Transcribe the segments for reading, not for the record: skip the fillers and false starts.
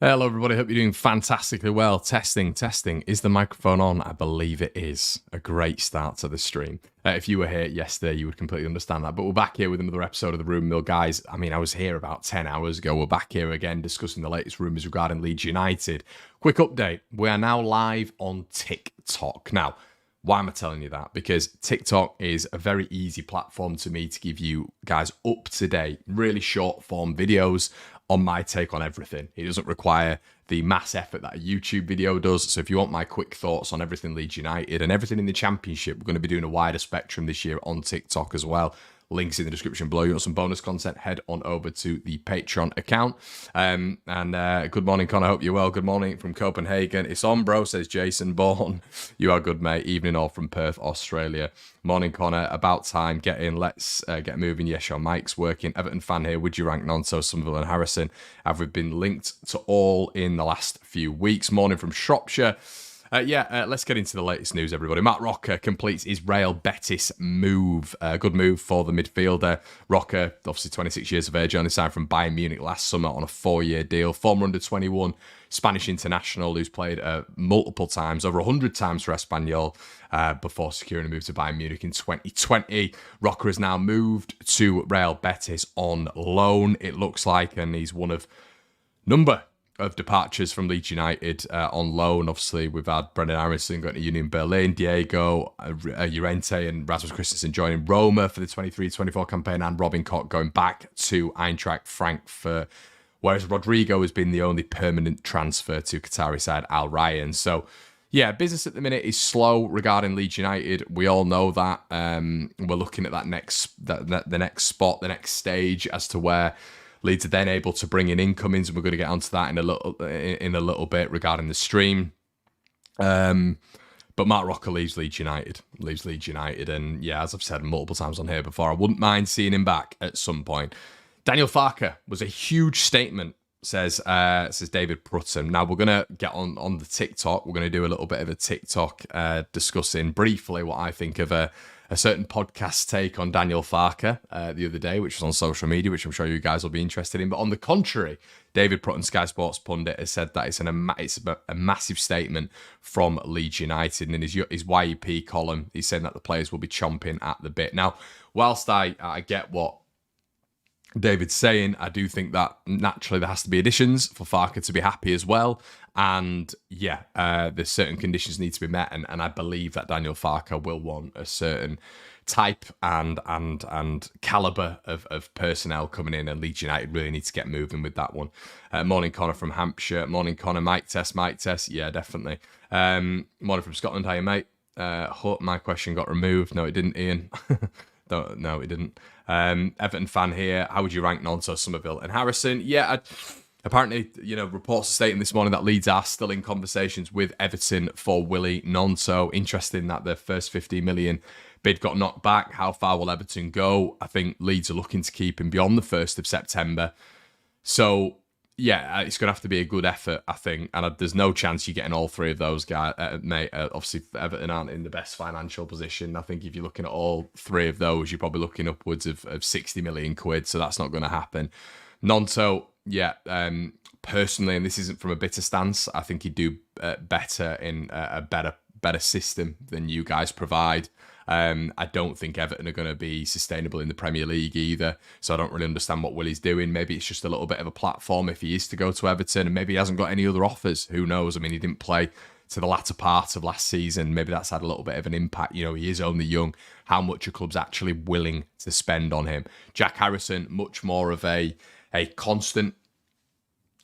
Hello, everybody. Hope you're doing fantastically well. Testing. Is the microphone on? I believe it is. A great start to the stream. If you were here yesterday, you would completely understand that. But we're back here with another episode of the Rumour, guys. I mean, I was here about 10 hours ago. We're back here again discussing the latest rumours regarding Leeds United. Quick update. We are now live on TikTok. Now, why am I telling you that? Because TikTok is a very easy platform to me to give you guys up-to-date, really short-form videos on my take on everything. It doesn't require the mass effort that a YouTube video does. So if you want my quick thoughts on everything Leeds United and everything in the Championship, we're going to be doing a wider spectrum this year on TikTok as well. Links in the description below. You want some bonus content, head on over to the Patreon account. Good morning, Connor. Hope you're well. Good morning from Copenhagen. It's on, bro, says Jason Bourne. You are good, mate. Evening all from Perth, Australia. Morning, Connor. About time. Get in. Let's get moving. Yes, your mic's working. Everton fan here. Would you rank Nonso, Somerville and Harrison? Have we been linked to all in the last few weeks? Morning from Shropshire. Let's get into the latest news, everybody. Matt Rocker completes his Real Betis move. Good move for the midfielder. Rocker, obviously 26 years of age, only signed from Bayern Munich last summer on a 4-year deal. Former under-21 Spanish international who's played multiple times, over 100 times for Espanyol, before securing a move to Bayern Munich in 2020. Rocker has now moved to Real Betis on loan, it looks like, and he's one of number of departures from Leeds United on loan. Obviously, we've had Brendan Harrison going to Union Berlin, Diego Llorente and Rasmus Christensen joining Roma for the 23-24 campaign, and Robin Koch going back to Eintracht Frankfurt, whereas Rodrigo has been the only permanent transfer to Qatari side Al Rayyan. So, yeah, business at the minute is slow regarding Leeds United. We all know that. We're looking at that the next spot, the next stage as to where Leeds are then able to bring in incomings, and we're going to get onto that in a little bit regarding the stream. But Mark Rocker leaves Leeds United, and yeah, as I've said multiple times on here before, I wouldn't mind seeing him back at some point. Daniel Farke was a huge statement, says David Prutton. Now we're going to get on the TikTok. We're going to do a little bit of a TikTok discussing briefly what I think of a certain podcast take on Daniel Farke the other day, which was on social media, which I'm sure you guys will be interested in. But on the contrary, David Prutton, Sky Sports pundit, has said that it's a massive statement from Leeds United. And in his YEP column, he's saying that the players will be chomping at the bit. Now, whilst I get what David's saying, I do think that naturally there has to be additions for Farke to be happy as well. And yeah, there's certain conditions need to be met, and I believe that Daniel Farke will want a certain type and caliber of personnel coming in, and Leeds United really need to get moving with that one. Morning Connor from Hampshire. Morning Connor. Mic test. Yeah, definitely. Morning from Scotland. How you, mate? Hope my question got removed. No, it didn't, Ian. No, it didn't. Everton fan here. How would you rank Nonso, Somerville and Harrison? Yeah, apparently, reports are stating this morning that Leeds are still in conversations with Everton for Willie Nonso. Interesting that the first 50 million bid got knocked back. How far will Everton go? I think Leeds are looking to keep him beyond the 1st of September. So, yeah, it's going to have to be a good effort, I think. And there's no chance you're getting all three of those guys, mate. Obviously, Everton aren't in the best financial position. I think if you're looking at all three of those, you're probably looking upwards of 60 million quid. So that's not going to happen. Nonso, yeah, personally, and this isn't from a bitter stance, I think he'd do better in a better system than you guys provide. I don't think Everton are going to be sustainable in the Premier League either, so I don't really understand what Willie's doing. Maybe it's just a little bit of a platform if he is to go to Everton, and maybe he hasn't got any other offers. Who knows? I mean, he didn't play to the latter part of last season. Maybe that's had a little bit of an impact. He is only young. How much are clubs actually willing to spend on him? Jack Harrison, much more of a constant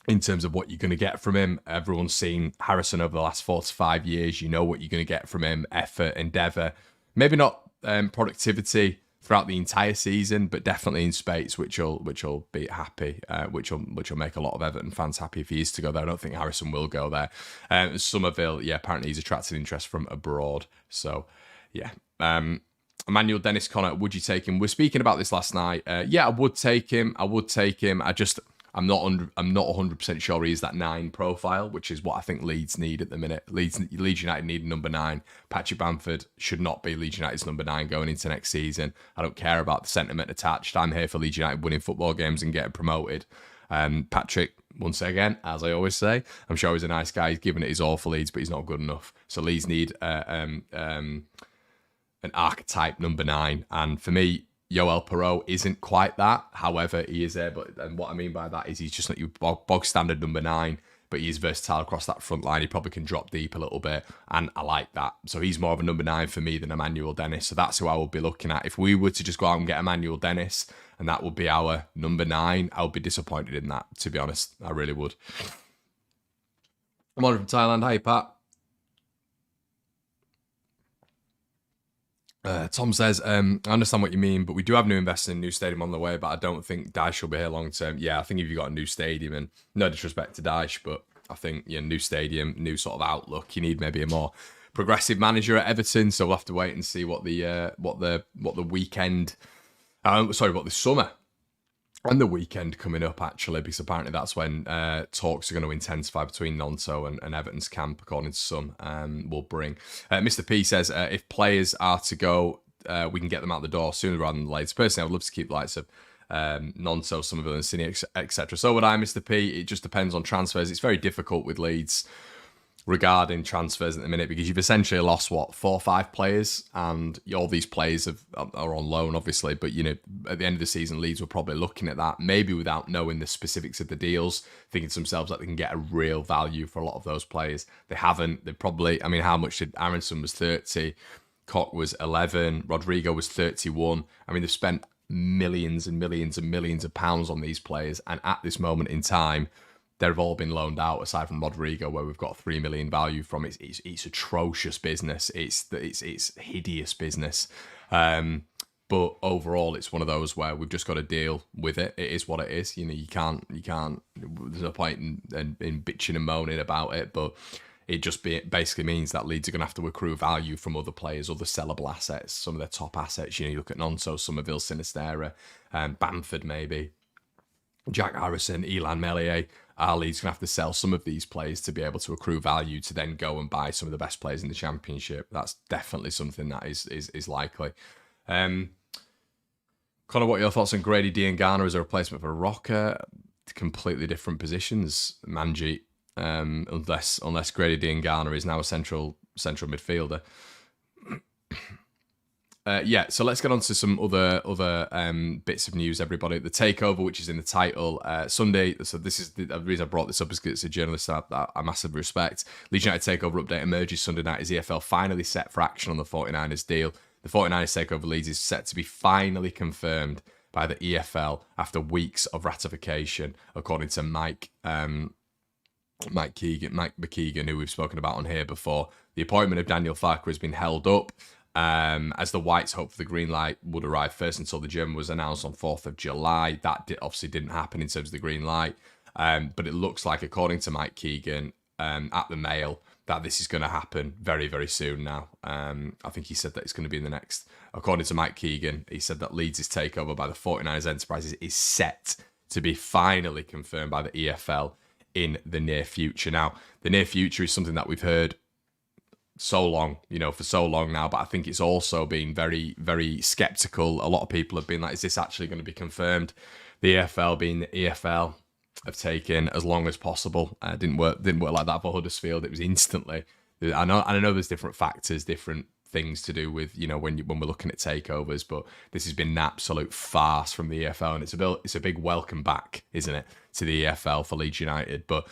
in terms of what you're going to get from him. Everyone's seen Harrison over the last 4 to 5 years. You know what you're going to get from him: effort, endeavour. Maybe not productivity throughout the entire season, but definitely in space, which will be happy, which will make a lot of Everton fans happy if he is to go there. I don't think Harrison will go there. Somerville, yeah, apparently he's attracted interest from abroad. So, yeah. Emmanuel Dennis Connor, would you take him? We're speaking about this last night. Yeah, I would take him. I'm not 100% sure he is that 9 profile, which is what I think Leeds need at the minute. Leeds United need a number 9. Patrick Bamford should not be Leeds United's number 9 going into next season. I don't care about the sentiment attached. I'm here for Leeds United winning football games and getting promoted. Patrick, once again, as I always say, I'm sure he's a nice guy. He's given it his all for Leeds, but he's not good enough. So Leeds need an archetype number 9. And for me, Yoel Perot isn't quite that. However, he is there. And what I mean by that is he's just not your bog standard number 9, but he's versatile across that front line. He probably can drop deep a little bit, and I like that. So he's more of a number 9 for me than Emmanuel Dennis. So that's who I would be looking at. If we were to just go out and get Emmanuel Dennis, and that would be our number 9, I would be disappointed in that, to be honest. I really would. I'm on from Thailand. Hi, Pat. Tom says, I understand what you mean, but we do have new investors in a new stadium on the way, but I don't think Dyche will be here long term. Yeah, I think if you've got a new stadium, and no disrespect to Dyche, but I think new stadium, new sort of outlook, you need maybe a more progressive manager at Everton. So we'll have to wait and see what the summer and the weekend coming up, actually, because apparently that's when talks are going to intensify between Nonto and Everton's camp, according to some, will bring. Mr. P says, if players are to go, we can get them out the door sooner rather than later. Personally, I would love to keep the likes of Nonto, Somerville and Cine, etc. So would I, Mr. P. It just depends on transfers. It's very difficult with Leeds regarding transfers at the minute, because you've essentially lost 4 or 5 players, and all these players are on loan, obviously. But at the end of the season, Leeds were probably looking at that, maybe without knowing the specifics of the deals, thinking to themselves that they can get a real value for a lot of those players. They haven't. They probably, how much did Aronson was 30, Koch was 11, Rodrigo was 31. They've spent millions and millions and millions of pounds on these players, and at this moment in time, they've all been loaned out, aside from Rodrigo, where we've got 3 million value from. It's atrocious business. It's hideous business. But overall, it's one of those where we've just got to deal with it. It is what it is. You can't. There's no point in bitching and moaning about it. But it just basically means that Leeds are going to have to accrue value from other players, other sellable assets, some of their top assets. You look at Nonto, Somerville, Sinistera, Bamford, maybe Jack Harrison, Elan Melier. Our Leeds going to have to sell some of these players to be able to accrue value to then go and buy some of the best players in the Championship. That's definitely something that is likely. Connor, what are your thoughts on Grady Diangana as a replacement for Rocker? Completely different positions, Manjit, unless Grady Diangana is now a central midfielder. So let's get on to some other bits of news, everybody. The Takeover, which is in the title, Sunday. So this is the reason I brought this up, is because it's a journalist that I massively respect. Leeds United Takeover update emerges Sunday night as EFL finally set for action on the 49ers deal. The 49ers Takeover Leeds is set to be finally confirmed by the EFL after weeks of ratification, according to Mike McKeegan, who we've spoken about on here before. The appointment of Daniel Farker has been held up, as the Whites hope for the green light would arrive first until the German was announced on 4th of July. That obviously didn't happen in terms of the green light. But it looks like, according to Mike Keegan at the Mail, that this is going to happen very, very soon now. I think he said that it's going to be in the next... According to Mike Keegan, he said that Leeds' takeover by the 49ers Enterprises is set to be finally confirmed by the EFL in the near future. Now, the near future is something that we've heard for so long now, but I think it's also been very, very skeptical. A lot of people have been like, is this actually going to be confirmed? The EFL being the EFL have taken as long as possible. Didn't work like that for Huddersfield. It was instantly. I know there's different factors, different things to do with, when we're looking at takeovers, but this has been an absolute farce from the EFL, and it's a big welcome back, isn't it, to the EFL for Leeds United. But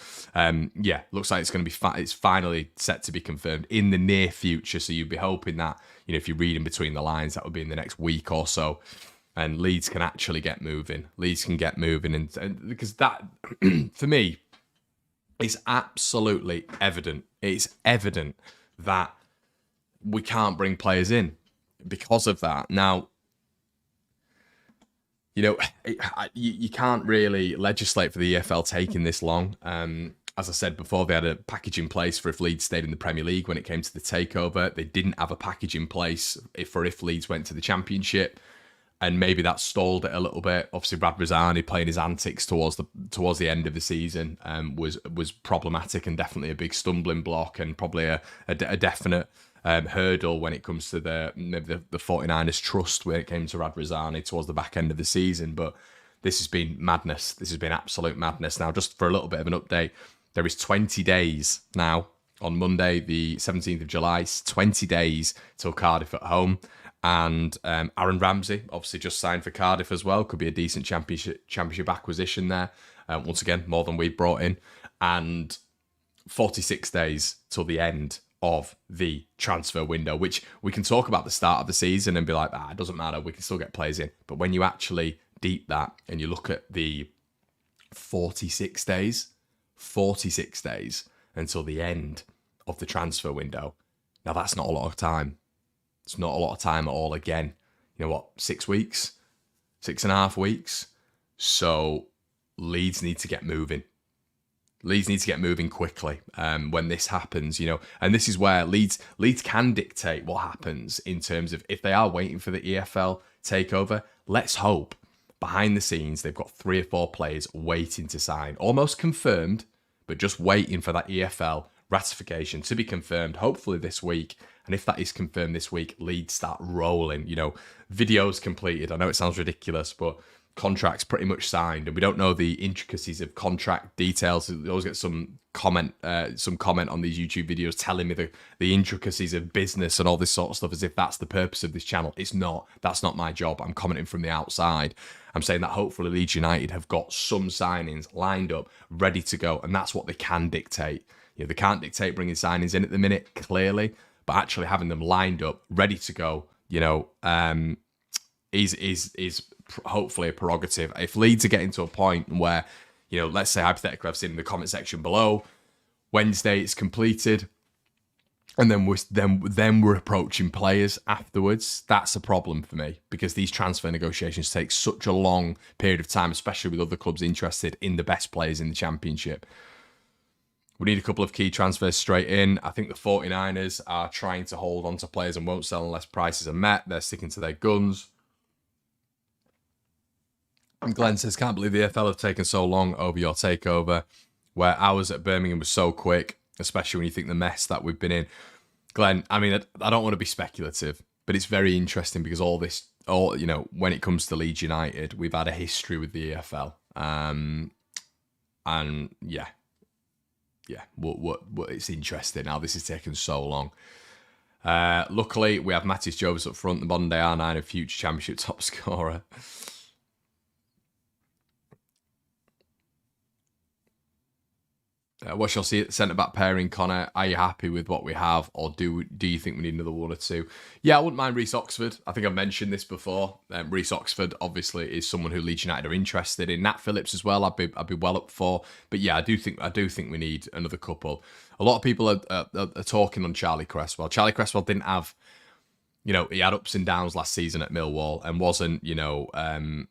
looks like it's going to be it's finally set to be confirmed in the near future. So you'd be hoping that, if you read in between the lines, that would be in the next week or so, and Leeds can actually get moving. Leeds can get moving, and because that, for me, is absolutely evident. It's evident that we can't bring players in because of that. Now, you can't really legislate for the EFL taking this long. As I said before, they had a package in place for if Leeds stayed in the Premier League when it came to the takeover. They didn't have a package in place if Leeds went to the Championship, and maybe that stalled it a little bit. Obviously, Brad Rosani playing his antics towards the end of the season was problematic, and definitely a big stumbling block, and probably a definite hurdle when it comes to the 49ers trust when it came to Radrizzani towards the back end of the season. But this has been madness. This has been absolute madness. Now, just for a little bit of an update, there is 20 days now. On Monday, the 17th of July, 20 days till Cardiff at home. And Aaron Ramsey obviously just signed for Cardiff as well. Could be a decent championship acquisition there. Once again, more than we'd brought in. And 46 days till the end of the transfer window, which we can talk about the start of the season and be like, it doesn't matter, we can still get players in. But when you actually deep that and you look at the 46 days until the end of the transfer window, now that's not a lot of time. It's not a lot of time at all. Again, you know what, 6 weeks, 6.5 weeks. So Leeds need to get moving. Leeds need to get moving quickly when this happens, you know. And this is where Leeds can dictate what happens in terms of if they are waiting for the EFL takeover. Let's hope behind the scenes they've got 3 or 4 players waiting to sign, almost confirmed, but just waiting for that EFL ratification to be confirmed, hopefully this week. And if that is confirmed this week, Leeds start rolling, you know, videos completed. I know it sounds ridiculous, but contracts pretty much signed, and we don't know the intricacies of contract details. We always get some comment on these YouTube videos telling me the intricacies of business and all this sort of stuff, as if that's the purpose of this channel. It's not. That's not my job. I'm commenting from the outside. I'm saying that hopefully Leeds United have got some signings lined up, ready to go, and that's what they can dictate. You know, they can't dictate bringing signings in at the minute, clearly, but actually having them lined up, ready to go, you know, is hopefully a prerogative. If Leeds are getting to a point where, you know, let's say hypothetically, I've seen in the comment section below, Wednesday it's completed, and then we're approaching players afterwards, that's a problem for me, because these transfer negotiations take such a long period of time, especially with other clubs interested in the best players in the Championship. We need a couple of key transfers straight in. I think the 49ers are trying to hold on to players and won't sell unless prices are met. They're sticking to their guns. And Glenn says, can't believe the EFL have taken so long over your takeover, where ours at Birmingham was so quick, especially when you think the mess that we've been in. Glenn, I mean, I don't want to be speculative, but it's very interesting because you know, when it comes to Leeds United, we've had a history with the EFL. And yeah, it's interesting how this has taken so long. Luckily, we have Matis Jovis up front, the modern day R9 of future Championship top scorer. What's your centre-back pairing, Connor? Are you happy with what we have, or do you think we need another one or two? Yeah, I wouldn't mind Reece Oxford. I think I've mentioned this before. Reece Oxford obviously is someone who Leeds United are interested in. Nat Phillips as well. I'd be well up for. But yeah, I do think we need another couple. A lot of people are talking on Charlie Cresswell. Charlie Cresswell didn't have, you know, he had ups and downs last season at Millwall and wasn't, you know,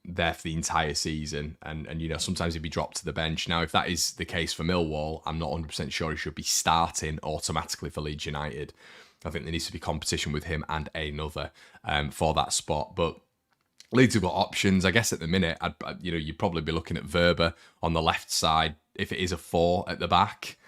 there for the entire season. And you know, sometimes he'd be dropped to the bench. Now, if that is the case for Millwall, I'm not 100% sure he should be starting automatically for Leeds United. I think there needs to be competition with him and another for that spot. But Leeds have got options. I guess at the minute, you'd probably be looking at Verba on the left side if it is a 4 at the back.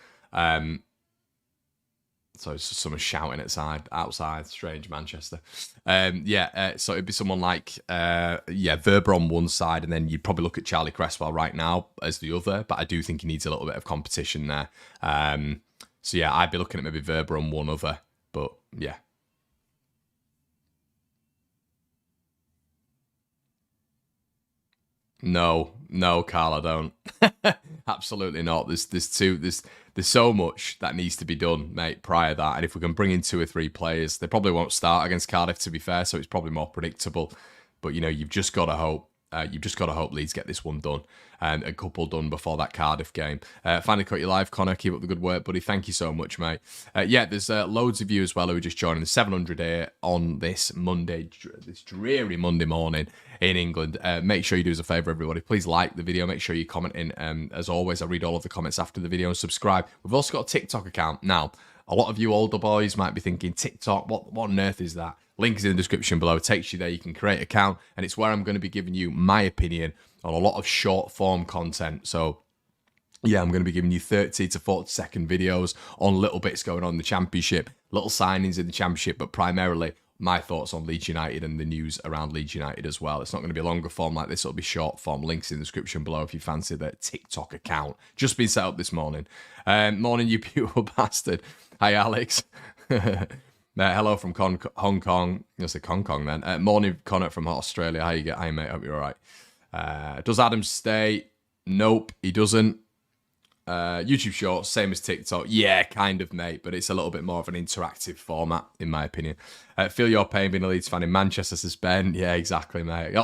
So it's just someone shouting outside, strange Manchester. So it'd be someone like, Verba on one side, and then you'd probably look at Charlie Cresswell right now as the other, but I do think he needs a little bit of competition there. So yeah, I'd be looking at maybe Verba on one other, but yeah. No, Carl, I don't. Absolutely not. There's so much that needs to be done, mate, prior to that. And if we can bring in 2 or 3 players, they probably won't start against Cardiff, to be fair, so it's probably more predictable. But, you know, you've just got to hope. Leeds get this one done, and a couple done before that Cardiff game. Finally caught you live, Connor. Keep up the good work, buddy. Thank you so much, mate. There's loads of you as well who are just joining the 700 here on this Monday, this dreary Monday morning in England. Make sure you do us a favour, everybody. Please like the video. Make sure you comment in. As always, I read all of the comments after the video, and subscribe. We've also got a TikTok account now. A lot of you older boys might be thinking, TikTok, what on earth is that? Link is in the description below. It takes you there. You can create an account, and it's where I'm going to be giving you my opinion on a lot of short form content. So yeah, I'm going to be giving you 30 to 40 second videos on little bits going on in the Championship, little signings in the Championship, but primarily my thoughts on Leeds United and the news around Leeds United as well. It's not going to be a longer form like this. It'll be short form. Links in the description below if you fancy the TikTok account. Just been set up this morning. Morning, you beautiful bastard. Hi, Alex. Hello from Hong Kong. You'll say Hong Kong then. Morning, Connor from Australia. How you get? Hi, mate. Hope you're all right. Does Adam stay? Nope, he doesn't. YouTube Shorts, same as TikTok. Yeah, kind of, mate, but it's a little bit more of an interactive format, in my opinion. Feel your pain being a Leeds fan in Manchester, says Ben. Yeah, exactly, mate.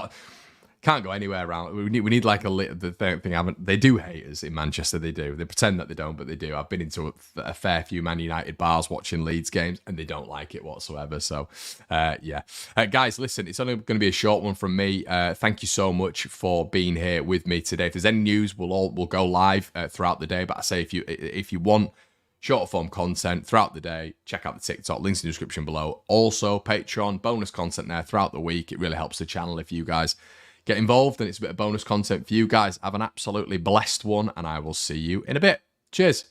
Can't go anywhere around. We need like the thing. They do hate us in Manchester. They do. They pretend that they don't, but they do. I've been into a fair few Man United bars watching Leeds games, and they don't like it whatsoever. So, yeah, guys, listen. It's only going to be a short one from me. Thank you so much for being here with me today. If there's any news, we'll go live throughout the day. But I say if you want short form content throughout the day, check out the TikTok, links in the description below. Also, Patreon, bonus content there throughout the week. It really helps the channel if you guys get involved, and it's a bit of bonus content for you guys. Have an absolutely blessed one, and I will see you in a bit. Cheers.